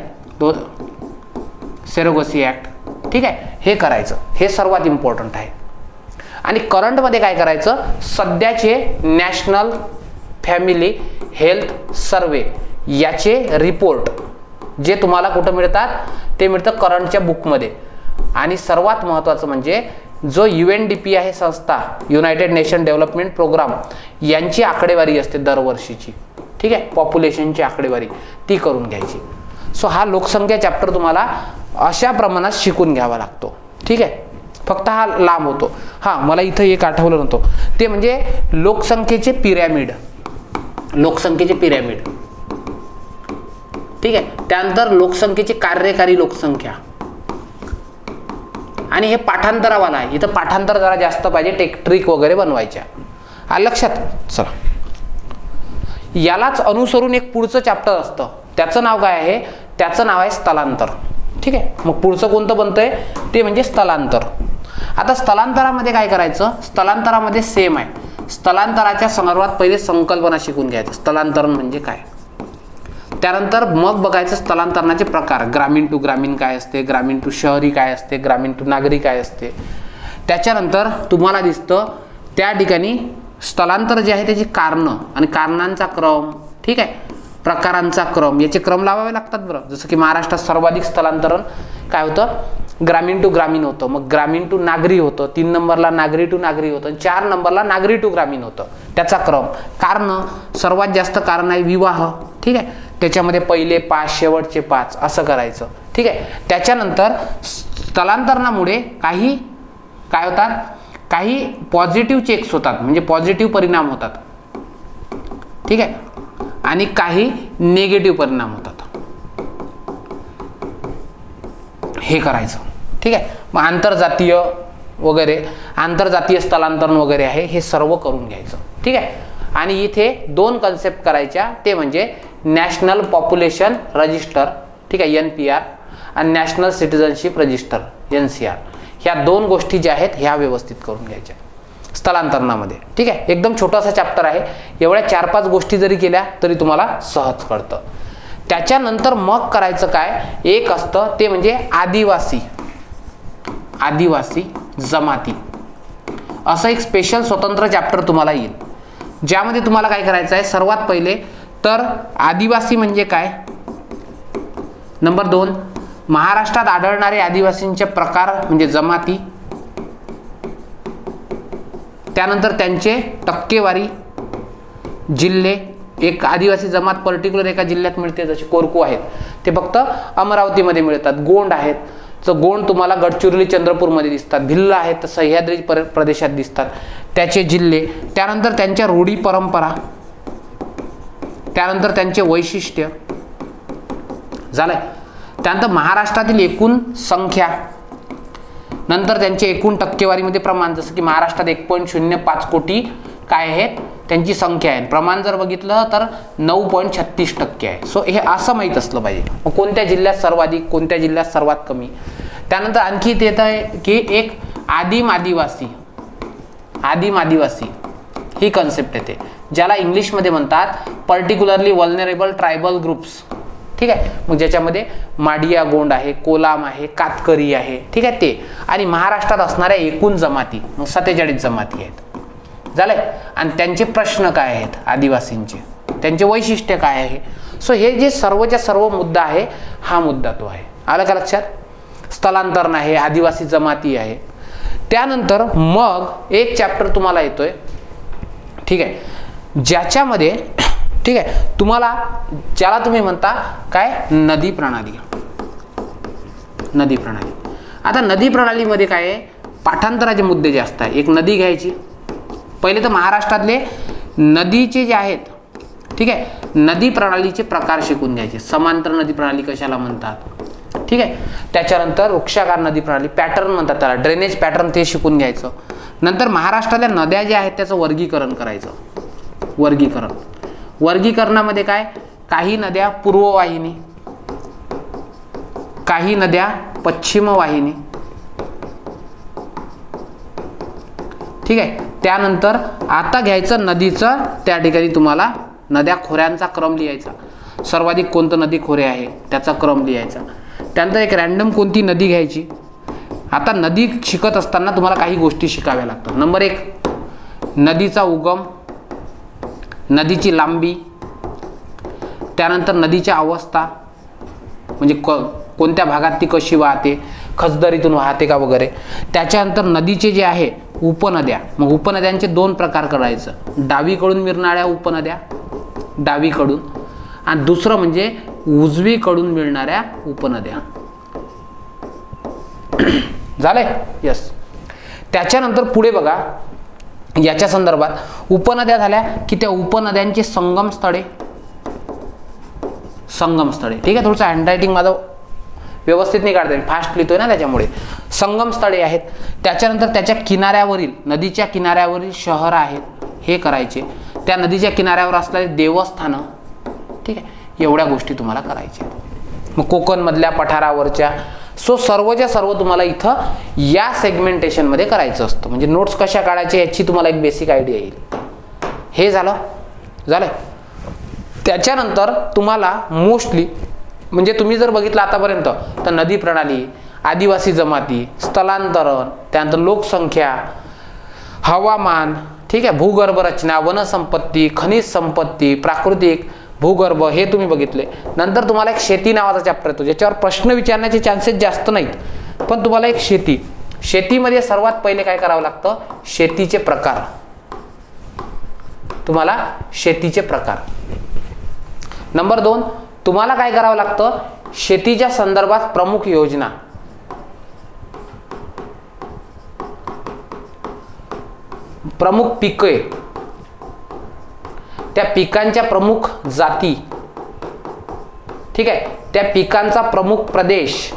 S1: सेरोगसी ऍक्ट. ठीक आहे. हे करायचं, हे सर्वात इम्पॉर्टंट आहे. आणि करंटमध्ये काय करायचं? सध्याचे नॅशनल फॅमिली हेल्थ सर्वे याचे रिपोर्ट जे तुम्हाला कुठं मिळतात? ते मिळतं करंटच्या बुकमध्ये. आणि सर्वात महत्त्वाचं म्हणजे जो UNDP आहे संस्था, युनायटेड नेशन डेव्हलपमेंट प्रोग्राम, यांची आकडेवारी असते दरवर्षीची. ठीक आहे. पॉप्युलेशनची आकडेवारी ती करून घ्यायची. सो हा लोकसंख्या चॅप्टर तुम्हाला अशा प्रमाणात शिकून घ्यावा लागतो. ठीक आहे. फक्त हा लांब होतो. हां, मला इथं एक आठवलं नव्हतं, ते म्हणजे लोकसंख्येचे पिरॅमिड. ठीक आहे. त्यानंतर लोकसंख्येची कार्यकारी लोकसंख्या. आणि हे पाठांतरावाला आहे. इथं पाठांतर जरा जास्त पाहिजे, ट्रिक वगैरे बनवायच्या. लक्षात. चला, यालाच अनुसरून एक पुढचं चॅप्टर असतं. त्याचं नाव काय आहे? त्याचं नाव आहे स्थलांतर. ठीक आहे. मग पुढचं कोणतं बनतंय? ते म्हणजे स्थलांतर. आता स्थलांतरामध्ये काय करायचं? स्थलांतरामध्ये सेम आहे. स्थलांतराच्या संदर्भात पहिले संकल्पना शिकून घ्यायचं. स्थलांतरण म्हणजे काय? त्यानंतर मग बघायचं स्थलांतरणाचे प्रकार. ग्रामीण टू ग्रामीण काय असते, ग्रामीण टू शहरी काय असते, ग्रामीण टू नागरी काय असते. त्याच्यानंतर तुम्हाला दिसतं त्या ठिकाणी स्थलांतर जे आहे त्याची कारणं आणि कारणांचा क्रम. ठीक आहे. प्रकारांचा क्रम, याचे क्रम लावावे लागतात बरं. जसं की महाराष्ट्रात सर्वाधिक स्थलांतरण काय होतं? ग्रामीण टू ग्रामीण होतं. मग ग्रामीण टू नागरी होतं. 3 नंबरला नागरी टू नागरी होतं. 4 नंबरला नागरी टू ग्रामीण होतं. त्याचा क्रम. कारण सर्वात जास्त कारण आहे विवाह. ठीक आहे. त्याच्यामध्ये पहिले 5, शेवटचे 5 असं करायचं. ठीक आहे. त्याच्यानंतर स्थलांतरणामुळे काही काय होतात? काही पॉझिटिव्ह चेक्स होतात, म्हणजे पॉझिटिव्ह परिणाम होतात. ठीक आहे, आणि काही निगेटिव्ह परिणाम होतात, हे करायचं. ठीक आहे, मग आंतरजातीय वगैरे, आंतरजातीय स्थलांतरण वगैरे आहे, हे सर्व करून घ्यायचं. ठीक आहे, आणि इथे 2 कन्सेप्ट करायच्या, ते म्हणजे नॅशनल पॉप्युलेशन रजिस्टर, ठीक आहे, NPR, आणि नॅशनल सिटिझनशिप रजिस्टर NCR. ह्या 2 गोष्टी ज्या आहेत ह्या व्यवस्थित करून घ्यायच्या स्थलांतरणामध्ये. ठीक आहे, एकदम छोटासा चॅप्टर आहे, एवढ्या 4-5 गोष्टी जरी केल्या तरी तुम्हाला सहज कळतं. त्याच्यानंतर मग करायचं काय, एक असतं ते म्हणजे आदिवासी जमाती, असं एक स्पेशल स्वतंत्र चॅप्टर तुम्हाला येईल, ज्यामध्ये तुम्हाला काय करायचं आहे, सर्वात पहिले तर आदिवासी म्हणजे काय, नंबर 2 महाराष्ट्रात आढळणारे आदिवासींचे प्रकार म्हणजे जमाती, त्यानंतर त्यांचे टक्केवारी, जिल्हे, एक आदिवासी जमात पर्टिक्युलर एका जिल्ह्यात मिळते, जसे कोरकू आहेत ते फक्त अमरावतीमध्ये मिळतात, गोंड आहेत तर गोंड तुम्हाला गडचिरोली चंद्रपूरमध्ये दिसतात, भिल्ल आहेत तर सह्याद्री प्रदेशात दिसतात, त्याचे जिल्हे, त्यानंतर त्यांच्या रूढी परंपरा, त्यानंतर त्यांचे वैशिष्ट्य झालंय, त्यानंतर महाराष्ट्रातील एकूण संख्या, नंतर त्यांचे एकूण टक्केवारीमध्ये प्रमाण, जसं की महाराष्ट्रात 1.05 कोटी काय आहेत त्यांची संख्या आहे, प्रमाण जर बघितलं तर 9.36% आहे. सो हे असं माहीत असलं पाहिजे, मग कोणत्या जिल्ह्यात सर्वाधिक, कोणत्या जिल्ह्यात सर्वात कमी. त्यानंतर आणखी येत आहे की एक आदिम आदिवासी ही कन्सेप्ट येते, ज्याला इंग्लिशमध्ये म्हणतात पर्टिक्युलरली वल्नरेबल ट्रायबल ग्रुप्स. ठीक आहे, मग ज्याच्यामध्ये माडिया गोंड आहे, कोलाम आहे, कातकरी आहे, ठीक आहे ते, आणि महाराष्ट्रात असणाऱ्या एकूण जमाती मग 47 जमाती आहेत. झालंय, आणि त्यांचे प्रश्न काय आहेत आदिवासींचे, त्यांचे वैशिष्ट्य काय आहे. सो हे जे सर्वच्या सर्व मुद्दा आहे, हा मुद्दा तो आहे. आलं का लक्षात. स्थलांतरण आहे, आदिवासी जमाती आहे. त्यानंतर मग एक चॅप्टर तुम्हाला येतोय, ठीक आहे, ज्याच्यामध्ये ठीक आहे तुम्हाला, ज्याला तुम्ही म्हणता काय, नदी प्रणाली. आता नदी प्रणालीमध्ये काय आहे, पाठांतराचे मुद्दे जास्त आहे. एक नदी घ्यायची, पहिले तर महाराष्ट्रातले नदीचे जे आहेत, ठीक आहे, नदी प्रणालीचे प्रकार शिकून घ्यायचे. समांतर नदी प्रणाली कशाला म्हणतात, ठीक आहे, त्याच्यानंतर वृक्षाकार नदी प्रणाली, पॅटर्न म्हणतात त्याला, ड्रेनेज पॅटर्न, ते शिकून घ्यायचं. नंतर महाराष्ट्रातल्या नद्या ज्या आहेत त्याचं वर्गीकरण करायचं. वर्गीकरणामध्ये काय, काही नद्या पूर्ववाहिनी, काही नद्या पश्चिम वाहिनी, ठीक आहे. त्यानंतर आता घ्यायचं नदीचं, त्या ठिकाणी तुम्हाला नद्या खोऱ्यांचा क्रम लिहायचा, सर्वाधिक कोणतं नदी खोरे आहे त्याचा क्रम लिहायचा. त्यानंतर एक रॅन्डम कोणती नदी घ्यायची. आता नदी शिकत असताना तुम्हाला काही गोष्टी शिकाव्या लागतात. नंबर 1 नदीचा उगम, नदीची लांबी, त्यानंतर नदीच्या अवस्था, म्हणजे कोणत्या भागात ती कशी वाहते, खचदरीतून वाहते का वगैरे. त्याच्यानंतर नदीचे जे आहे उपनद्या, मग उपनद्यांचे 2 प्रकार करायचं, डावीकडून मिळणाऱ्या उपनद्या, डावीकडून, आणि दुसरं म्हणजे उजवीकडून मिळणाऱ्या उपनद्या. झालंय, यस. त्याच्यानंतर पुढे बघा, याच्या संदर्भात उपनद्या झाल्या की त्या उपनद्यांचे संगम स्थळे, ठीक आहे. थोडंसं हँडरायटिंग माझं व्यवस्थित नाही काढता, फास्ट लिहितोय ना त्याच्यामुळे. संगम स्थळे आहेत. त्याच्यानंतर त्याच्या किनाऱ्यावरील, नदीच्या किनाऱ्यावरील शहर आहेत, हे करायचे. त्या नदीच्या किनाऱ्यावर असलेले देवस्थानं, ठीक आहे, एवढ्या गोष्टी तुम्हाला करायच्या. मग कोकणमधल्या पठारावरच्या, सो सर्वच्या सर्व तुम्हाला इथं या सेगमेंटेशनमध्ये करायचं असतं. म्हणजे नोट्स कशा काढायच्या याची तुम्हाला एक बेसिक आयडिया येईल. हे झालं. त्याच्यानंतर तुम्हाला मोस्टली, म्हणजे तुम्ही जर बघितलं आतापर्यंत तर नदी प्रणाली, आदिवासी जमाती, स्थलांतरण, त्यानंतर लोकसंख्या, हवामान, ठीक आहे, भूगर्भ रचना, वनसंपत्ती, खनिज संपत्ती, प्राकृतिक, भूगर्भ, हे तुम्ही बघितले. नंतर तुम्हाला एक शेती नावाचा चॅप्टर येतो, ज्याच्यावर प्रश्न विचारण्याचे चान्सेस जास्त नाहीत, पण तुम्हाला एक शेतीमध्ये सर्वात पहिले काय करावं लागतं, शेतीचे प्रकार. तुम्हाला शेतीचे प्रकार. नंबर 2 तुम्हाला काय करावं लागतं, शेतीच्या संदर्भात प्रमुख योजना. प्रमुख पिके, त्या पिकांच्या प्रमुख जाती, ठीक आहे, त्या पिकांचा प्रमुख प्रदेश,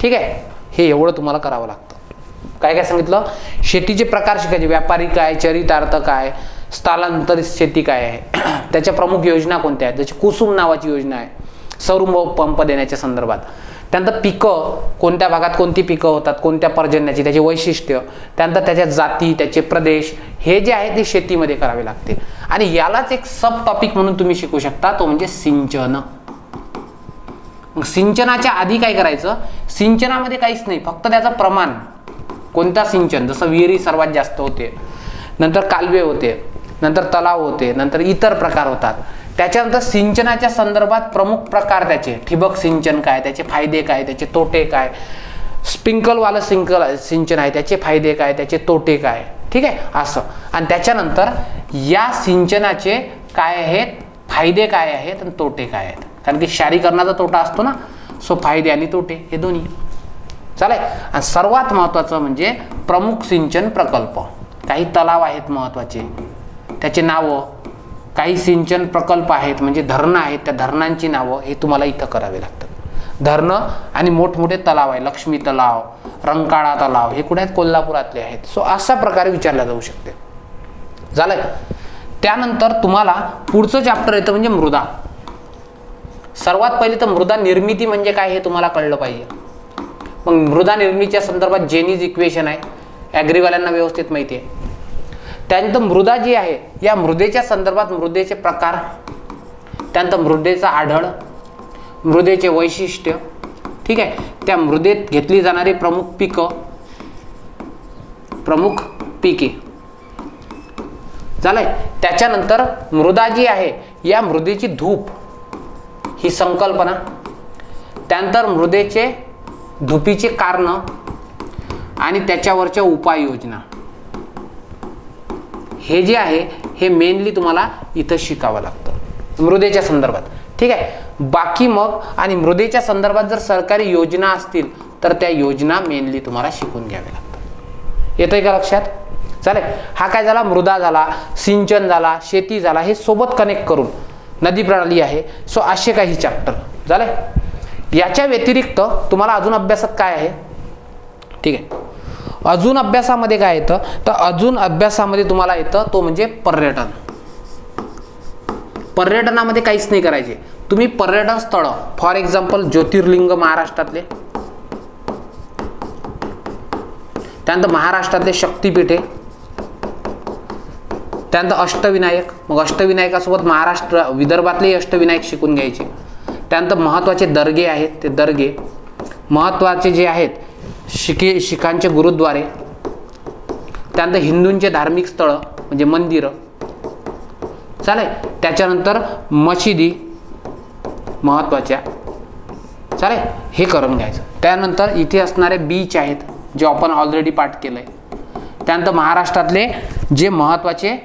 S1: ठीक आहे, हे एवढं तुम्हाला करावं लागतं. काय काय सांगितलं? शेतीचे प्रकार शिकायचे, व्यापारी काय, चरितार्थ काय, स्थलांतरित शेती काय आहे, त्याच्या प्रमुख योजना कोणत्या आहेत, जशी कुसुम नावाची योजना आहे सौर पंप देण्याच्या संदर्भात. त्यानंतर पिकं, कोणत्या भागात कोणती पिकं होतात, कोणत्या पर्जन्याची, त्याचे वैशिष्ट्य, त्यानंतर त्याच्या जाती, त्याचे प्रदेश, हे जे आहे ते शेतीमध्ये करावे लागते. आणि यालाच एक सब टॉपिक म्हणून तुम्ही शिकू शकता, तो म्हणजे सिंचन. मग सिंचनाच्या आधी काय करायचं? सिंचनामध्ये काहीच नाही, फक्त त्याचं प्रमाण, कोणता सिंचन, जसं विहिरी सर्वात जास्त होते, नंतर कालवे होते, नंतर तलाव होते, नंतर इतर प्रकार होतात. त्याच्यानंतर सिंचनाच्या संदर्भात प्रमुख प्रकार त्याचे, ठिबक सिंचन काय, त्याचे फायदे काय, त्याचे तोटे काय, स्प्रिंकलवालं सिंचन आहे, त्याचे फायदे काय, त्याचे तोटे काय, ठीक आहे, असं. आणि त्याच्यानंतर या सिंचनाचे काय आहेत, फायदे काय आहेत आणि तोटे काय आहेत, कारण की क्षारीकरणाचा तोटा असतो ना, सो फायदे आणि तोटे हे दोन्ही चालेल. आणि सर्वात महत्त्वाचं म्हणजे प्रमुख सिंचन प्रकल्प. काही तलाव आहेत महत्त्वाचे, त्याचे नावं, काही सिंचन प्रकल्प आहेत म्हणजे धरणं आहेत, त्या धरणांची नावं हे तुम्हाला इथं करावे लागतात. धरणं आणि मोठमोठे तलाव आहे, लक्ष्मी तलाव, रंकाळा तलाव, हे कुठे आहेत? कोल्हापुरातले आहेत. सो अशा प्रकारे विचारल्या जाऊ शकते. झालं. त्यानंतर तुम्हाला पुढचं चॅप्टर येतं म्हणजे मृदा. सर्वात पहिले तर मृदा निर्मिती म्हणजे काय हे तुम्हाला कळलं पाहिजे. मग मृदा निर्मितीच्या संदर्भात जेनीज इक्वेशन आहे, ॲग्रीवाल्यांना व्यवस्थित माहिती आहे. त्यानंतर मृदा जी आहे, या मृदेच्या संदर्भात मृदेचे प्रकार, त्यानंतर मृदेचा आढळ, मृदेचे वैशिष्ट्य, ठीक आहे, त्या मृदेत घेतली जाणारी प्रमुख पिके झालंय. त्याच्यानंतर मृदा जी आहे, या मृदेची धूप ही संकल्पना, त्यानंतर मृदेचे धुपीचे कारण आणि त्याच्यावरच्या उपाययोजना, हे जे आहे हे मेनली तुम्हाला इथं शिकावं लागतं मृदेच्या संदर्भात, ठीक आहे. बाकी मग आणि मृदेच्या संदर्भात जर सरकारी योजना असतील तर त्या योजना मेनली तुम्हाला शिकून घ्याव्या लागतात. येतंय का लक्षात? चालेल. हा काय झाला? मृदा झाला, सिंचन झाला, शेती झाला, हे सोबत कनेक्ट करून नदी प्रणाली आहे. सो असे काही चॅप्टर झाले. याच्या व्यतिरिक्त तुम्हाला अजून अभ्यासात काय आहे? ठीक आहे, अजून अभ्यासामध्ये काय येतं? तर अजून अभ्यासामध्ये तुम्हाला येतं तो म्हणजे पर्यटन. पर्यटनामध्ये काहीच नाही करायचे तुम्ही. पर्यटन स्थळ फॉर एक्झाम्पल ज्योतिर्लिंग महाराष्ट्रातले, त्यानंतर महाराष्ट्रातले शक्तिपीठे, त्यानंतर अष्टविनायक. मग अष्टविनायकासोबत महाराष्ट्र विदर्भातले अष्टविनायक शिकून घ्यायचे. त्यानंतर महत्त्वाचे दर्गे आहेत, ते दर्गे महत्त्वाचे जे आहेत, शिखांचे गुरुद्वारे, त्यानंतर हिंदूंचे धार्मिक स्थळं म्हणजे मंदिरं चालेल. त्याच्यानंतर मशिदी महत्त्वाच्या चालेल, हे करून घ्यायचं. त्यानंतर इथे असणारे बीच आहेत जे आपण ऑलरेडी पाठ केलंय. त्यानंतर महाराष्ट्रातले जे महत्त्वाचे,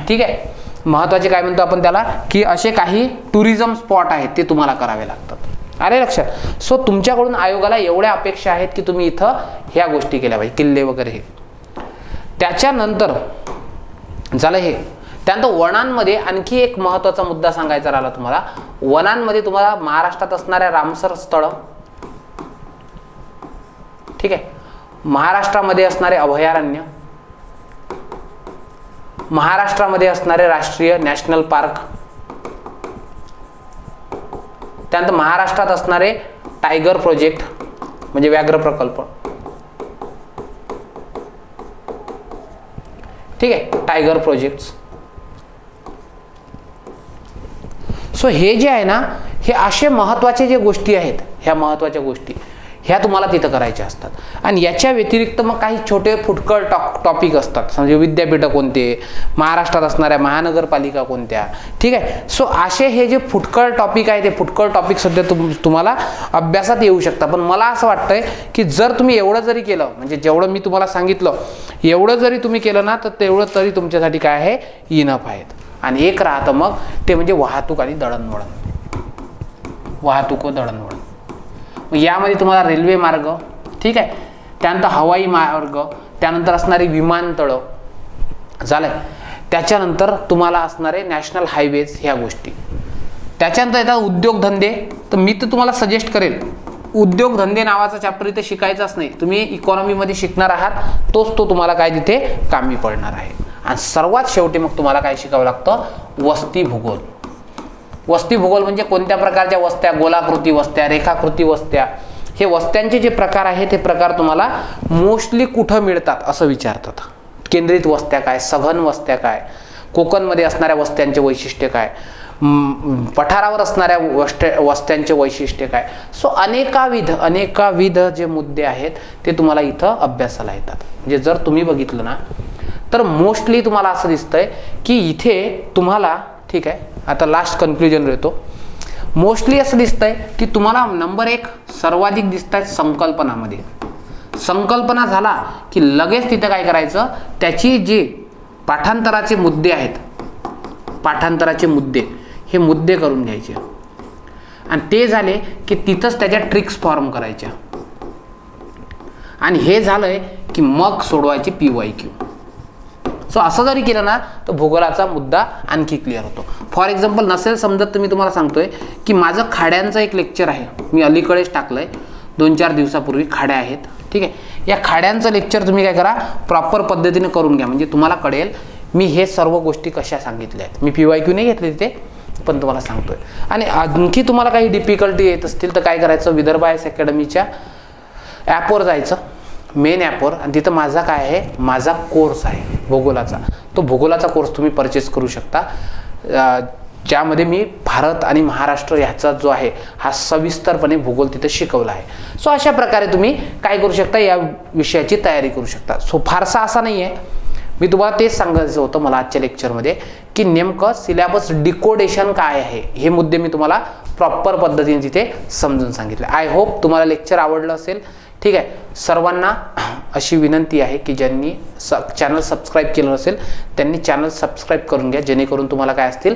S1: ठीक आहे, महत्त्वाचे काय म्हणतो आपण त्याला, की असे काही टुरिझम स्पॉट आहेत ते तुम्हाला करावे लागतात. अरे लक्षात. सो तुमच्याकडून आयोगाला एवढ्या अपेक्षा आहेत की तुम्ही इथं ह्या गोष्टी केल्या पाहिजे, किल्ले वगैरे हे. त्याच्यानंतर झालं हे. त्यानंतर वनांमध्ये आणखी एक महत्त्वाचा मुद्दा सांगायचा राहिला तुम्हाला. वनांमध्ये तुम्हाला महाराष्ट्रात असणाऱ्या रामसर स्थळ, ठीक आहे, महाराष्ट्रामध्ये असणारे अभयारण्य, महाराष्ट्रामध्ये असणारे राष्ट्रीय नॅशनल पार्क, त्यानंतर महाराष्ट्रात असणारे टायगर प्रोजेक्ट म्हणजे व्याघ्र प्रकल्प, ठीक आहे, टायगर प्रोजेक्ट्स. सो हे जे आहे ना, हे असे महत्त्वाचे जे गोष्टी आहेत, ह्या महत्त्वाच्या गोष्टी ह्या तुम्हाला तिथं करायच्या असतात. आणि याच्या व्यतिरिक्त मग काही छोटे फुटकळ टॉपिक असतात, म्हणजे विद्यापीठं कोणते, महाराष्ट्रात असणाऱ्या महानगरपालिका कोणत्या, ठीक आहे. सो असे हे जे फुटकळ टॉपिक आहे, ते फुटकळ टॉपिक सध्या तुम्हाला अभ्यासात येऊ शकतात. पण मला असं वाटतंय की जर तुम्ही एवढं जरी केलं, म्हणजे जेवढं मी तुम्हाला सांगितलं एवढं जरी तुम्ही केलं ना, तर तेवढं तरी तुमच्यासाठी काय आहे, इनफ आहेत. आणि एक राहतं मग ते म्हणजे वाहतूक आणि दळणवळण. वाहतूक व दळणवळण यामध्ये तुम्हाला रेल्वे मार्ग, ठीक आहे, त्यानंतर हवाई मार्ग, त्यानंतर असणारी विमानतळं झालंय, त्याच्यानंतर तुम्हाला असणारे नॅशनल हायवेज ह्या गोष्टी, त्याच्यानंतर येतात उद्योगधंदे. तर मी तर तुम्हाला सजेस्ट करेल उद्योगधंदे नावाचा चॅप्टर इथे शिकायचाच नाही, तुम्ही इकॉनॉमीमध्ये शिकणार आहात तोच तो तुम्हाला काय तिथे कामी पडणार आहे. आणि सर्वात शेवटी मग तुम्हाला काय शिकावं लागतं, वस्ती भूगोल. वस्ती भूगोल म्हणजे कोणत्या प्रकारच्या वस्त्या, गोलाकृती वस्त्या, रेखाकृती वस्त्या, हे वस्त्यांचे जे प्रकार आहे ते प्रकार तुम्हाला मोस्टली कुठं मिळतात असं विचारतात. केंद्रित वस्त्या काय, सघन वस्त्या काय, कोकणमध्ये असणाऱ्या वस्त्यांचे वैशिष्ट्य काय, पठारावर असणाऱ्या वस्त्यांचे वैशिष्ट्य काय. सो अनेकाविध जे मुद्दे आहेत ते तुम्हाला इथं अभ्यासाला येतात. म्हणजे जर तुम्ही बघितलं ना तर मोस्टली तुम्हाला असं दिसतंय की इथे तुम्हाला, ठीक आहे, आता लास्ट कन्क्लुजन येतो, मोस्टली असं दिसतंय की तुम्हाला नंबर 1 सर्वाधिक दिसत आहेत संकल्पनामध्ये. संकल्पना झाला की लगेच तिथं काय करायचं, त्याची जे पाठांतराचे मुद्दे आहेत, पाठांतराचे मुद्दे, हे मुद्दे करून घ्यायचे आणि ते झाले की तिथंच त्याच्या ट्रिक्स फॉर्म करायच्या आणि हे झालंय की मग सोडवायची PYQ. सो असं जरी केलं ना तर भूगोलाचा मुद्दा आणखी क्लिअर होतो. फॉर एक्झाम्पल नसेल समजत तर मी तुम्हाला सांगतोय की माझं खाड्यांचं एक लेक्चर आहे, मी अलीकडेच टाकलंय 2-4 दिवसापूर्वी, खाड्या आहेत, ठीक आहे. या खाड्यांचं लेक्चर तुम्ही काय करा, प्रॉपर पद्धतीने करून घ्या, म्हणजे तुम्हाला कळेल मी हे सर्व गोष्टी कशा सांगितल्या आहेत. मी PYQ नाही घेतले तिथे, पण तुम्हाला सांगतोय. आणि आणखी तुम्हाला काही डिफिकल्टी येत असतील तर काय करायचं, विदर्भ IAS अकॅडमीच्या ॲपवर जायचं, मेन ॲपवर, आणि तिथं माझा काय आहे, माझा कोर्स आहे भूगोलाचा. तो भूगोलाचा कोर्स तुम्ही परचेस करू शकता, ज्यामध्ये मी भारत आणि महाराष्ट्र ह्याचा जो आहे हा सविस्तरपणे भूगोल तिथे शिकवला आहे. सो अशा प्रकारे तुम्ही काय करू शकता, या विषयाची तयारी करू शकता. सो फारसा असा नाही आहे, मी तुम्हाला तेच सांगायचं होतं मला आजच्या लेक्चरमध्ये की नेमकं सिलेबस डिकोडेशन काय आहे हे मुद्दे मी तुम्हाला प्रॉपर पद्धतीने तिथे समजून सांगितले. आय होप तुम्हाला लेक्चर आवडलं असेल. ठीक आहे, सर्वांना अशी विनंती आहे की ज्यांनी चॅनल सबस्क्राईब केलं नसेल त्यांनी चॅनल सबस्क्राईब करून घ्या, जेणेकरून तुम्हाला काय असतील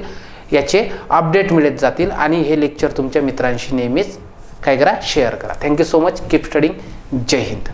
S1: याचे अपडेट मिळत जातील आणि हे लेक्चर तुमच्या मित्रांशी नेहमीच काय करा, शेअर करा. Thank you so much. Keep studying. Jai Hind.